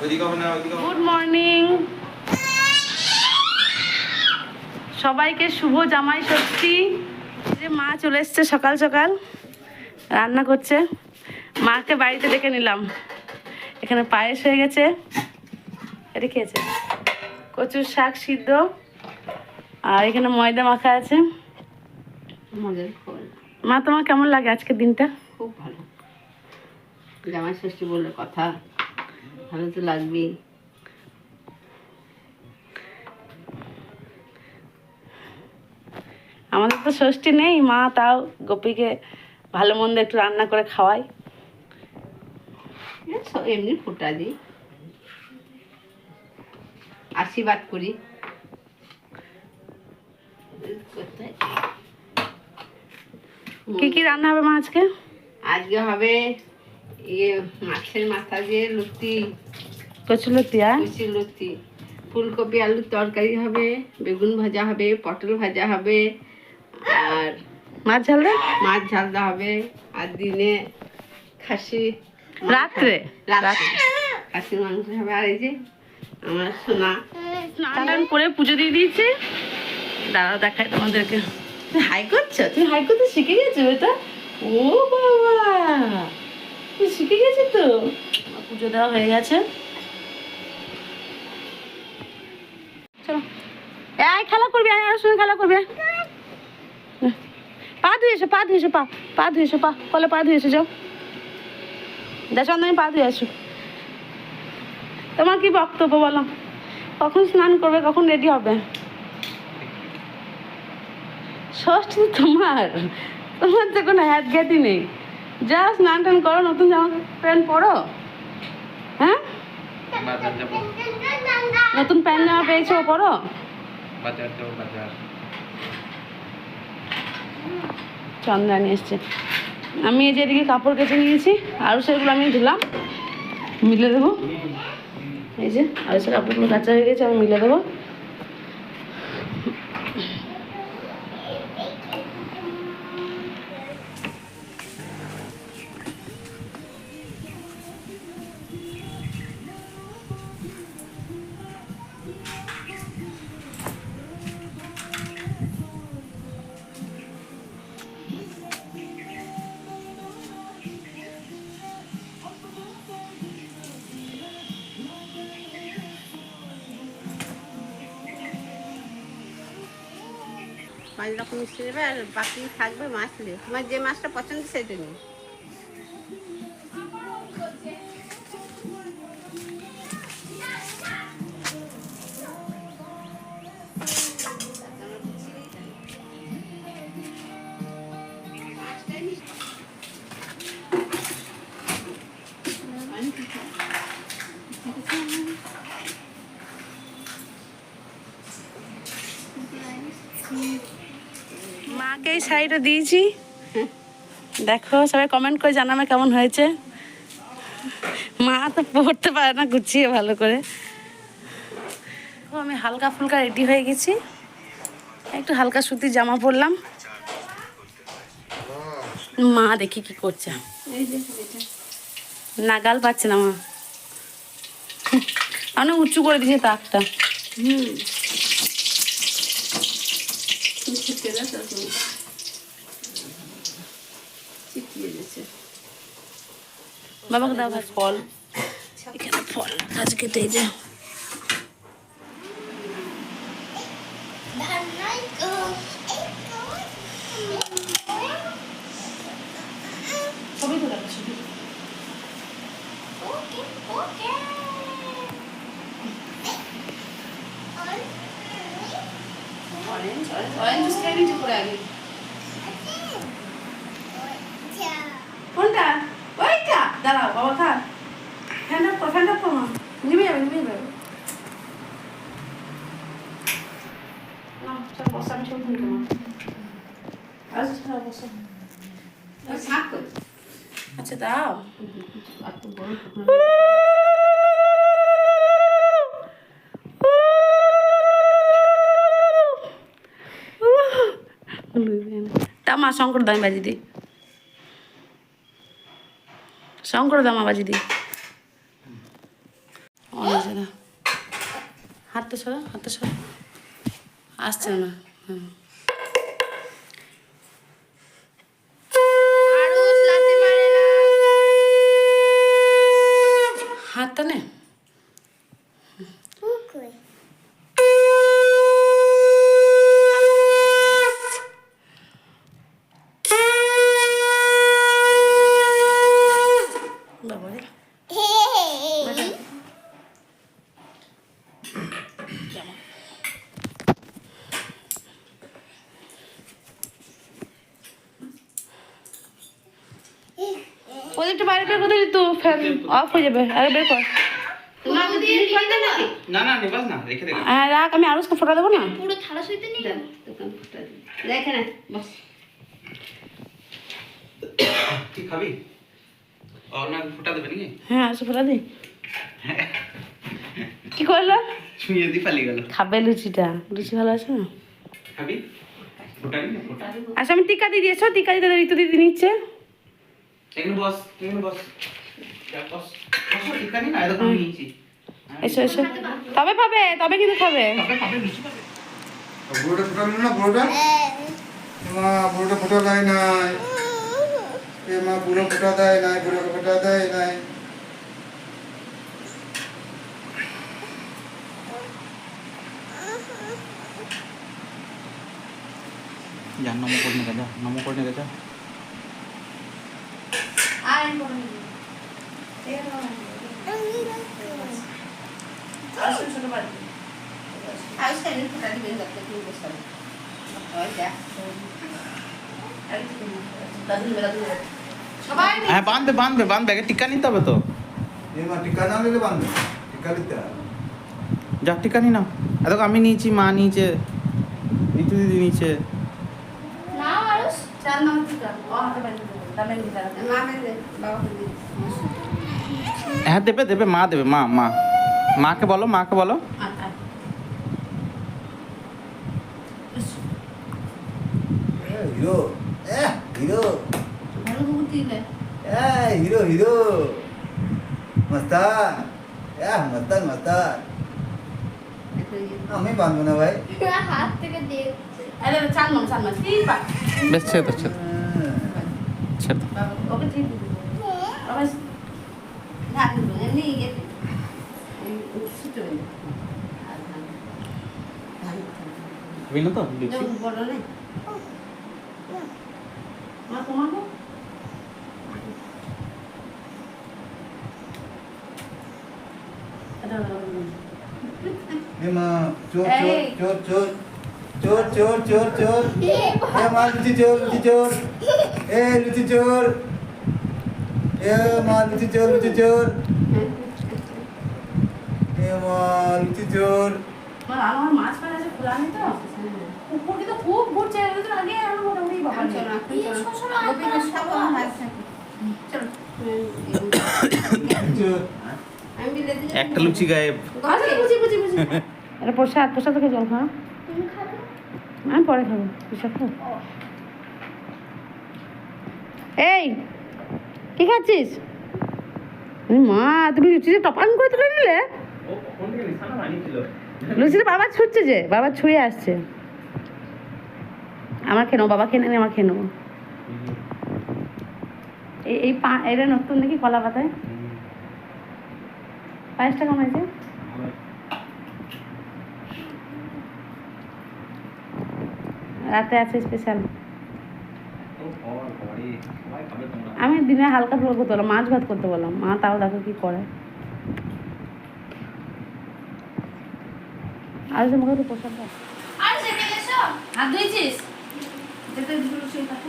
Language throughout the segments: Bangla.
গুড মর্নিং সবাইকে, শুভ জামাই ষষ্ঠী। যে মা চলে এসছে সকাল সকাল, রান্না করছে। মাকে বাড়িতে ডেকে নিলাম। এখানে পায়েস হয়ে গেছে, এটা খেয়েছে কচুর শাক সিদ্ধ, আর এখানে ময়দা মাখা আছে। মা, তোমার কেমন লাগে আজকের দিনটা? খুব ভালো। জামাই ষষ্ঠী বললে কথা, ভালো তো লাগবেই। আমাদের তো ষষ্ঠী নেই, মা তাও গোপীকে ভালো মন্দ একটু রান্না করে খাওয়াই। এমনি ফোঁটা দিই, আশীর্বাদ করি। কি কি রান্না হবে মা আজকে? আজকে হবে মাছের মাথা দিয়ে লুচি, কচুলতি, কচি লুচি, ফুলকপি আলুর তরকারি হবে, বেগুন ভাজা হবে, পটল ভাজা হবে, আর মাছ ঝালদা হবে। আর দিনে খাসি, রাত্রে খাসির মাংস হবে। আর এই যে আমার সোনা স্নান করে পুজো দিয়ে দিয়েছে। দাঁড়াও দেখাই তোমাদেরকে। হাই করছো? তুমি হাই করতে শিখে গেছো এটা? ও বাবা, তুই শিখে গেছি তো। পুজো দেওয়া হয়ে গেছে। চলো, এই খেলা করবি, আর সঙ্গে খেলা করবে। পা ধুয়েছো, পা ধুয়েছো, পা ধুয়েছো, কলে পা ধুয়েছো, যাও দেখো আমি পা ধুয়ে আসো। তোমার কি বক্তব্য বলো? কখন স্নান করবে, কখন রেডি হবে? ষষ্ঠী তোমার তো কোনো হ্যাট গ্যাটি নেই। যা স্নান টান করো, নতুন জামা প্যান্ট পরো। হ্যাঁ, নতুন প্যান্ট জামা পেয়েছো, পরো। চন্দ্রানী এসছে। আমি এই যে এদিকে কাপড় কেচে নিয়েছি, আরও সেগুলো আমি ধুলাম, মিলে দেবো। এই যে আরও সে কাপড়গুলো কাঁচা হয়ে গেছে, আমি মিলে দেবো। পাঁচ রকম মিষ্টি নেবে, আর বাকি থাকবে মাছ নিয়ে। তোমার যে মাছটা পছন্দ সেটা নিয়ে। মাকে এই শাড়িটা দিয়েছি, দেখো সবাই কমেন্ট করে জানাবে কেমন হয়েছে। মা তো পরতে পারে না গুছিয়ে ভালো করে। আমি হালকা ফুলকা রেডি হয়ে গেছি, একটু হালকা সুতির জামা পরলাম। মা দেখি কি করছে, নাগাল পাচ্ছে না মা, অনেক উঁচু করে দিয়েছে তাকটা। বাবাকে দাও ভাই ফল, এখানে ফল গাছ কেটে যা। ছবি তোলা ছবি। অরেঞ্জ জুস খেয়ে নিচে পড়ে আগে। কোনটা? ওইটা দাঁড়াও, বাবা খা। ফ্যান অফ করো, মা নিভে যাবে। না চল বসা, আমি ছবি তুলবো। আচ্ছা দাও। তা মা শঙ্কর দাম বাজি দিই, শঙ্কর দামা বাজি দিই। হাতে সরা, হাতে সরা। আসছে না। হুম। আরুষ লাথি মারে না। হাতটা নে। বাবারে। প্রদীপটা বাইরে বের করে দিত, ফ্যান অফ হয়ে যাবে। আরে বের কর। না তুমি করবে নাকি? না না নিবাস না, রেখে দে। হ্যাঁ রাখ, আমি আরুষকে ফোটা দেবো না। পুরো থালা সইতে নিয়ে যাবো। দোকান ফুটা দিই। দেখে না বস। কি খাবি? ও না ফুটা দেবে নাকি? হ্যাঁ আরুষ ফোটা দি। কি করলো? ছুঁয়ে দি পালিয়ে গেল। খাবে লুচিটা, লুচি ভালো আছে না? খাবি? ফুটা নি ফুটা। আচ্ছা আমি টিকা দিয়ে দিয়েছো, টিকা দিতে ঋতু দিদি নিচ্ছে। এখানে বস, এখানে বস। যা বস। বস ঠিক আছে না, এরকম নিয়েছি। এসো এসো, তবে পাবে, তবে কিন্তু খাবে। পাবে পাবে নিচে পাবে। বুড়োটা ফোটালো না বুড়োটা? মা বুড়োটা ফোটা দেয় নাই। এ মা বুড়ো ফোটা দেয় নাই, বুড়োকে ফোটা দেয় নাই। যা নমো করনে কা যা, নমো করনে কা যা। আর বড় নেই। আরুষ ছোট বাড়ি। আরুষ কেন ফুটা দিবেন যাতে তুমি বসো। ওই যা। সবাই হ্যাঁ বাঁধবে বাঁধবে বাঁধবে, আগে টিকা নিতে হবে তো। এ মা টিকা না নিলে বাঁধবে, টিকা দিতে হবে। যা টিকা নি না। এতক্ষণ আমি নিয়েছি, মা নিয়েছে, ঋতু দিদি নিয়েছে। না আরুষ চার নম্বর টিকা ও হাতে বাইরে দেবো, দামে দিতে হবে। মাকে দে বাবাকে দে। হ্যাঁ দেবে দেবে, মা দেবে, মা মা মাকে বলো, মাকে বলো। হিরো, হিরো, ভালো দুধ দিলে। হিরো হিরো, মস্তান, মস্তান মস্তান। আমি বাঁধবো না ভাই। হাত থেকে দেখছে। আরে চার নম্বর, চার নম্বর, তিন পা। বেশ ছেড়ে দাও, ছেড়ে দাও, ছেড়ে দাও। বাবা, ওকে ঠিক দিবি। বাবা ধান দিবো, এমনি ইয়ে দিবি। ছুটে দিবি। খাবি না তো লুচি? বড় নেই। মা তোমাকে এ মা চোর চোর চোর চোর চোর চোর চোর চোর। এ মা লুচি চোর, লুচি চোর। এ লুচি চোর। এ মা লুচি চোর, লুচি চোর। এ মা লুচি চোর। আমার মাছ পাড়া আছে ফুলানি তো উপর কিন্তু খুব ঘুরছে, এগুলো তো আগে আর মোটামুটি বাবা চলো নেই। এখন চলো। শ্বশুর আর গোপীকে বড় সব সব হাত থাকে। চলো। চোর। আমি বিলে দিই। একটা লুচি গায়েব। আচ্ছা বুঝি বুঝি বুঝি। এটা প্রসাদ, প্রসাদ থেকে জল খাও। তুমি খাবে? আমি পরে খাবো, প্রসাদ খাও। এই কি খাচ্ছিস? মা তুমি লুচিটা টপান করে তুলে নিলে। ও কখন থেকে নিশানা বানিয়েছিল? লুচিটা বাবা ছুটছে, যে বাবা ছুঁয়ে আসছে। আমার খেয়ে নেবো, বাবা খেয়ে নেবে, আমার খেয়ে নেবো। এই পা এটা নতুন নাকি কলা পাতায়? পায়েসটা কেমন হয়েছে? রাতে আছে স্পেশাল। আমি দিনে হালকা ফুলকা করতে বললাম, মাছ ভাত করতে বললাম, মা তাও দেখো কি করে। আর যে মুখে তো প্রসাদ দাও। আর সেখানে এসো। হাত ধুয়েছিস? যেতে দিল সেই কাছে।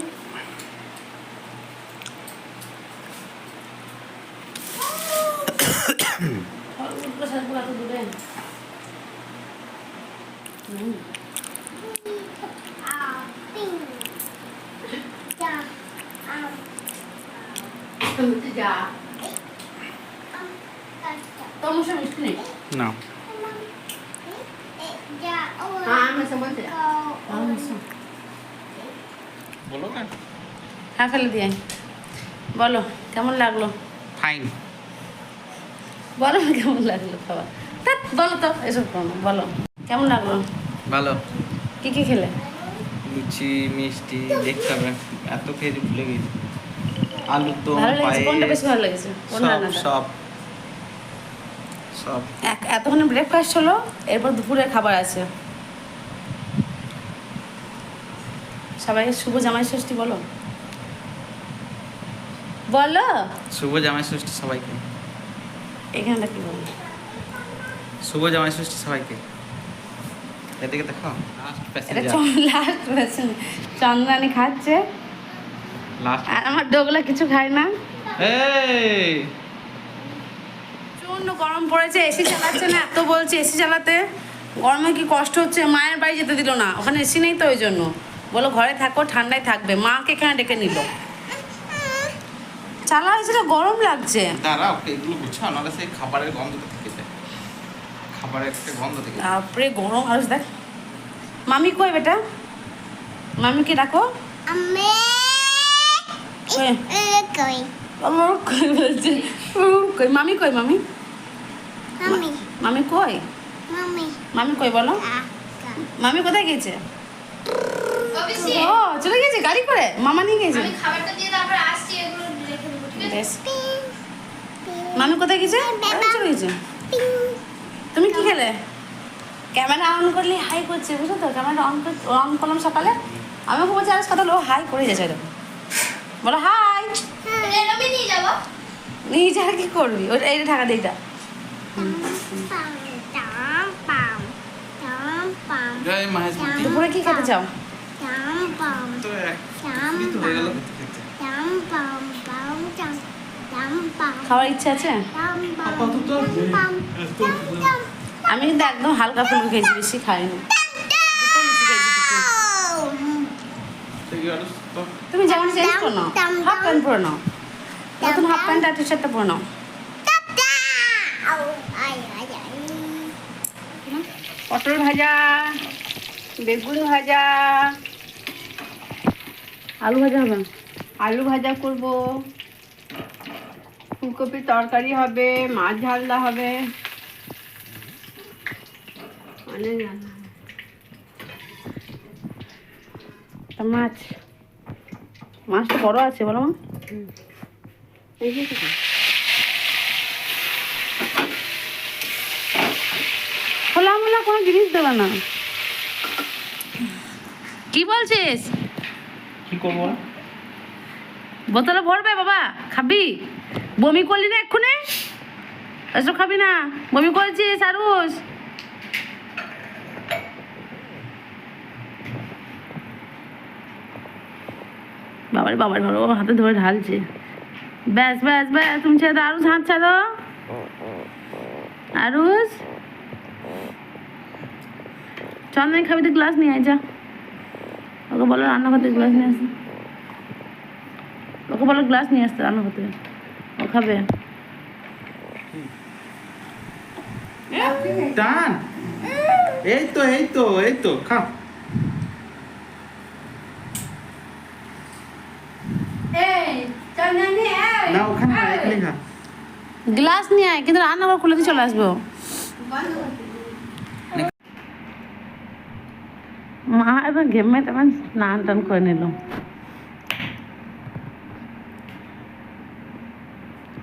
প্রসাদ গুলা তো দেবেন। তুমি যা। তোমার সব মিষ্টি নেই। না হ্যাঁ আমি সব বলতে। বলো না। হ্যাঁ ফেলে দিয়ে আয়। বলো কেমন লাগলো? ফাইন। বলো না কেমন লাগলো খাবার। ধ্যাৎ, বলো তো এসব করো না, বলো কেমন লাগলো? ভালো। কি কি খেলে? লুচি মিষ্টি দেখতে হবে, এত খেয়ে ভুলে গেছি। আলুর দম, ভালো লেগেছে? কোনটা পায়েস, বেশি ভালো লেগেছে? কোন সব রান্নাটা? সব সব। এতক্ষণে ব্রেকফাস্ট হলো, এরপর দুপুরে খাবার আছে। সবাইকে শুভ জামাই ষষ্ঠী বলো, বলো। শুভ জামাই ষষ্ঠী সবাইকে। এখানটা কি বলো? শুভ জামাই ষষ্ঠী সবাইকে। এদিকে দেখো, লাস্ট এটা প্যাসেঞ্জার, লাস্ট চন্দ্রানী খাচ্ছে, লাস্ট। আর আমার ডোগলা কিছু খায় না। এই প্রচন্ড গরম পড়েছে, এসি চালাচ্ছে না, এত বলছে এসি চালাতে, গরমে কি কষ্ট হচ্ছে। মায়ের বাড়ি যেতে দিল না, ওখানে এসি নেই তো, ওই জন্য বলো ঘরে থাকো, ঠান্ডায় থাকবে। মাকে এখানে ডেকে নিল, চালা হয়েছে, গরম লাগছে। দাঁড়াও, এগুলো গুছাও, নাহলে সেই খাবারের গন্ধটা থেকে যায়, খাবারের একটা গন্ধ থেকে যায়। তারপরে গরম আর দেখ। মামি কই বেটা? মামিকে ডাকো। আমি কই? কই আমার কই বলছে, কই মামি, কই মামি? মামি মামি কই? মামি মামি কই বলো? মামি কোথায় গেছে? অফিসে ও চলে গেছে গাড়ি করে, মামা নিয়ে গেছে। আমি খাবারটা দিয়ে তারপর আসছি, এগুলো রেখে দেবো, ঠিক আছে? বেশ। মামি কোথায় গেছে? বাড়ি চলে গেছে। তুমি কি খেলে? ক্যামেরা অন করলে হাই করছে, বুঝো তো? ক্যামেরা অন করলাম সকালে, আমি ওকে বলছি আজ কথা, ও হাই করে যাচ্ছে এরকম। বলো হাই। এটা আমি নিয়ে যাবো। নিয়ে যা, কি করবি? ওটা এইটা ঢাকা দিয়ে এটা। জয় মহেশ মূর্তি। দুপুরে কি খেতে চাও? তো একই তো হয়ে গেল খেতে খেতে। খাওয়ার ইচ্ছা আছে? আপাতত আমি কিন্তু একদম হালকা ফুলকো খেয়েছি, বেশি খাইনি। দুটো লুচি খেয়েছি, দুটো। সেই আলু তো তুমি যেমন চেঞ্জ করে নাও, হাফ প্যান্ট পরে নাও, নতুন হাফ প্যান্ট আর টি শার্টটা পরে নাও। পটল ভাজা, বেগুন ভাজা, আলু ভাজা হবে না? আলু ভাজা করব, ফুলকপির তরকারি হবে, মাছ ঝালদা হবে, অনেক রান্না হবে। তা মাছ, মাছটা বড় আছে বলো মা? এই যে তো। খোলা মোলা কোনো জিনিস দেবে না। কি বলছিস? কি করবো? বোতলে ভরবে বাবা, খাবি? বমি করলি না এক্ষুনি? এসব খাবি না, বমি করছিস আরুষ। বাবারে বাবার ঘর, ও হাতে ধরে ঢালছে। ব্যাস ব্যাস ব্যাস, তুমি ছেড়ে দাও আরুষ, হাত ছাড়ো আরুষ। চন্দন খাবি তো গ্লাস নিয়ে আয়, যা ওকে বলো রান্না করতে গ্লাস নিয়ে আসতে। ওকে বলো গ্লাস নিয়ে আসতে রান্না করতে, ও খাবে। টান, এই তো এই তো এই তো খাও। না ওখানে না, এখানে খা। গ্লাস নিয়ে আয়, কিন্তু রান্না করে খুলে দিয়ে চলে আসবো। মা এবার ঘেমে তেমন স্নান টান করে নিল।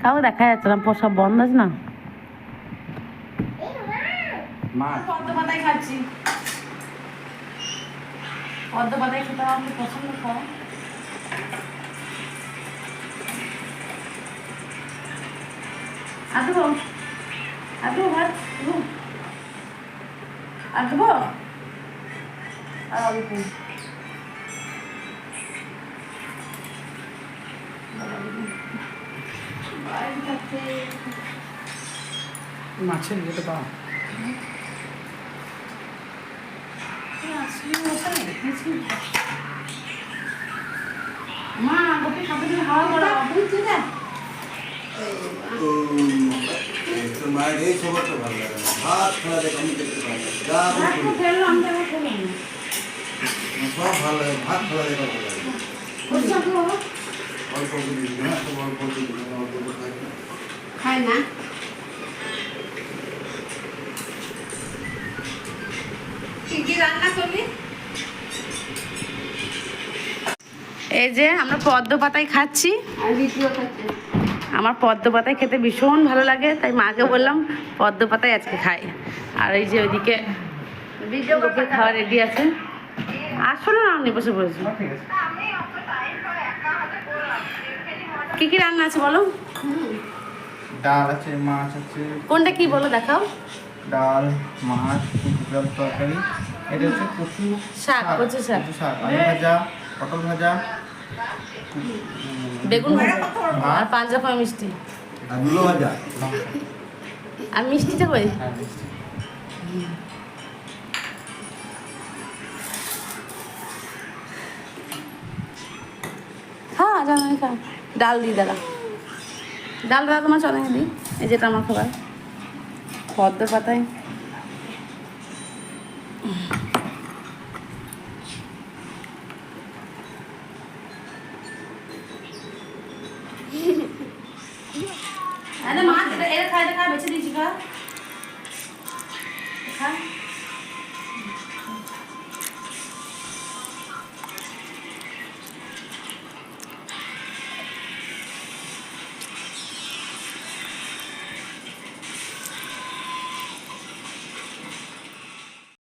কাউকে দেখা যাচ্ছে না, সব বন্ধ আছে না। মা পদ্ম পাতায় খাচ্ছি, পদ্ম পাতায় খেতে আমার পছন্দ। খাও আসবো, আসবো ভাত আসবো। আর অল্প মাছের যেতে পাও। মা গোপী খাবে, তুমি হাওয়া করো, বুঝছি না। মায়ের এই খবরটা ভালো লাগে না, ভাত খেলা দেখে আমি দেখতে পাই না, যা ভাত তো খেলো, আমি তো খেলাম না। সব ভালো লাগে, ভাত খেলা দেখা ভালো লাগে। বুঝছো তো বাবা? অল্প করে দিবি না, তো অল্প করে দিবি না, অল্প করে খাই না। খায় না। এই যে আমরা পদ্ম পাতায় খাচ্ছি। আর দ্বিতীয় খাচ্ছে। আমার পদ্ম পাতায় খেতে ভীষণ ভালো লাগে, তাই মাকে বললাম পদ্ম পাতায় আজকে খাই। আর এই যে ওইদিকে লোকে খাওয়া রেডি আছে। আসলে না আমি বসে পড়েছি। ঠিক আছে। কি কি রান্না আছে বলো? ডাল আছে, মাছ আছে। কোনটা কি বলো দেখাও। ডাল, মাছ, কুমড়োর তরকারি। এটা হচ্ছে কচু শাক, কচু শাক। কচু শাক, আলু ভাজা, পটল ভাজা, বেগুন ভাজা আর 5 রকম মিষ্টি। আর মূলো ভাজা। আর মিষ্টিটা কই? হ্যাঁ জানো খা। ডাল দিই দাদা, ডাল দাদা তোমার চলে দিই। এই যেটা আমার খাবার পদ্ম পাতায়। আরে মা এটা খাই বেছে দিয়েছি খা।